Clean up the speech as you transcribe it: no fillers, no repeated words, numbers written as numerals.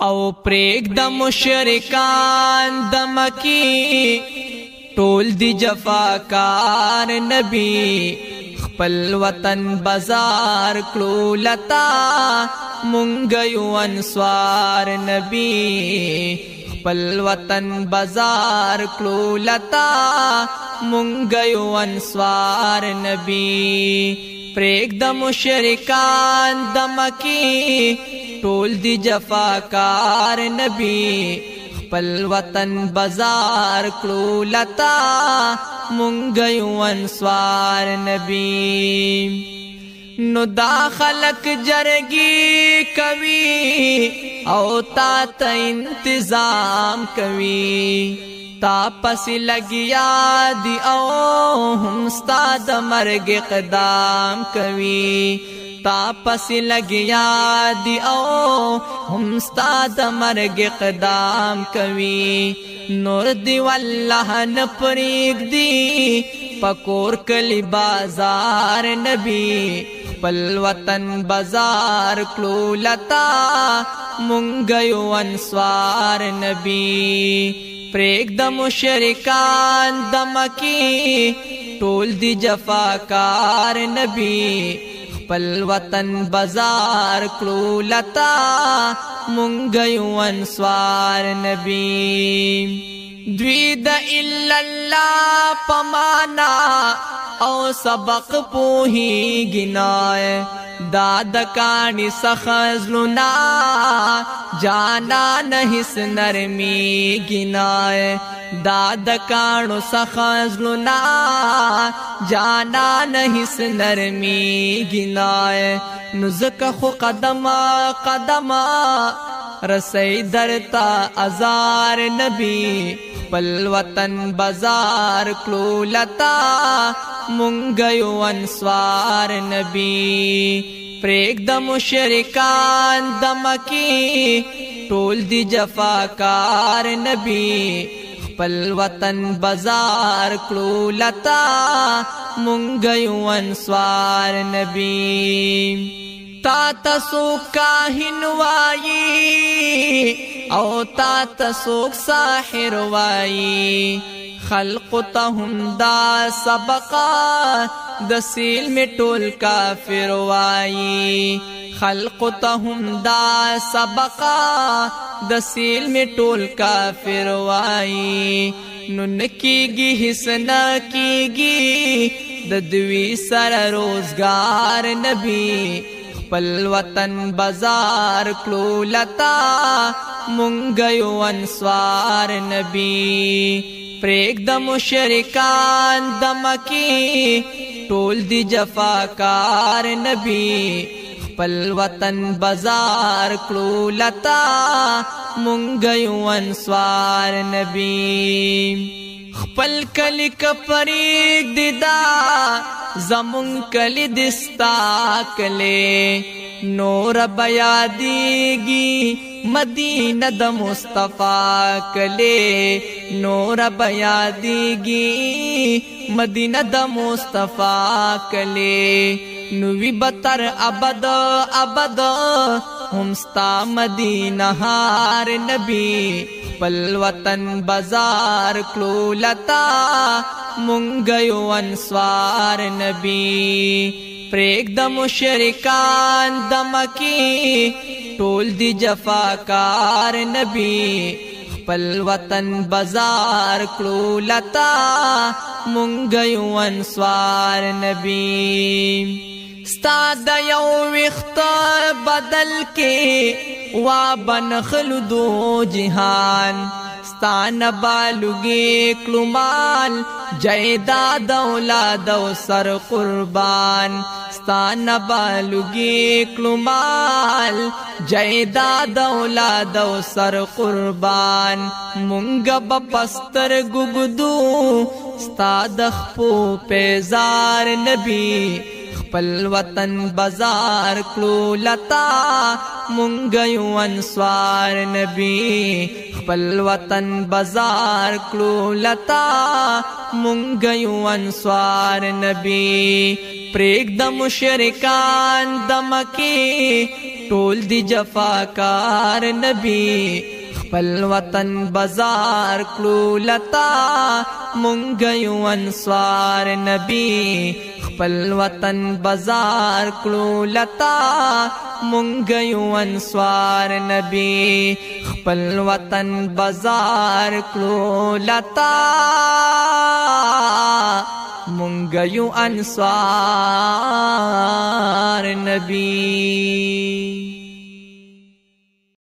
او پریک د مشرکان د مکی ټول دی جفاکار نبی خپل وطن بازار کړو لتا مونږ یو انصار نبی خپل وطن بازار کړو لتا مونږ یو انصار نبی پریک د مشرکان د مکی ټول دی جفاکار نبی خپل وطن بازار کړو لتا مونږ یو انصار نبی نو دا خلق جرگی کوي او تا ته انتظام کوي تا پس لگیا دی او هم ستا د مرگ اقدام کوي تا پس لگیا دی او هم ستا د مرگ اقدام کوي نور دی والله نپریک دی پکور کلی بازار نبی خپل وطن بازار کړو لتا مونږ یو انصار نبی پریک د مشرکان د مکی ټول دی جفاکار نبی خپل وطن بازار کړو لتا مونږ یو انصار نبی دوی د الا الله پمانا او سبق پوہی گنائے داد کانی سخزلنا جانا نحس نرمی گنائے داد کانو سخزلنا جانا نحس نرمی گنائے نزک خو قدم قدم رسی درتا ازار نبی خپل وطن بازار کړو لتا مونږ یو انصار نبی پریک د مشرکان د مکی ټول دی جفاکار نبی خپل وطن بازار کړو لتا مونږ یو انصار نبی تا تسوک کاہن وائی او تا تسوک ساحر وائی خلق تهم دا سبقا دسیل میں ټول کافر وائی خلق تهم دا سبقا دسیل میں ټول کافر وائی نن کیگی حسن کیگی ددوی سر روزگار نبی خپل وطن بازار کړو لتا مونږ یو انصار نبی پریک د مشرکان د مکی ټول دی جفاکار نبی خپل وطن بازار کړو لتا مونږ یو انصار نبی خپل کلی کپریک دیدا زمون کلی دستا کلی نور بیادیگی مدینہ د مصطفیٰ کلی نور بیادیگی مدینہ د مصطفیٰ کلی نوی بطر ابد ابد ہمستا مدینہ ہار نبی خپل وطن بازار کړو لتا مونږ یو انصار نبی پریک د مشرکان د مکی ټول دی جفاکار نبی خپل وطن بازار کړو لتا مونږ یو انصار نبی ستا د یو وخت بدل کې وا بنخلدو جهان ستان بالوگی کلمال جیداد اولاد و سر قربان ستان بالوگی کلمال جیداد اولاد و سر قربان مونږ بپستر گگدو ستا دخپو پیزار نبی خپل وطن بازار کړو لتا مونږ یو انصار نبی خپل وطن بازار کړو لتا مونږ یو انصار نبی پریک د مشرکان د مکی ټول دی جفاکار نبی خپل وطن بازار کړو لتا مونږ یو انصار نبی خپل وطن بازار کړو لتا مونږ یو انصار نبی خپل وطن بازار کړو لتا مونږ یو انصار نبی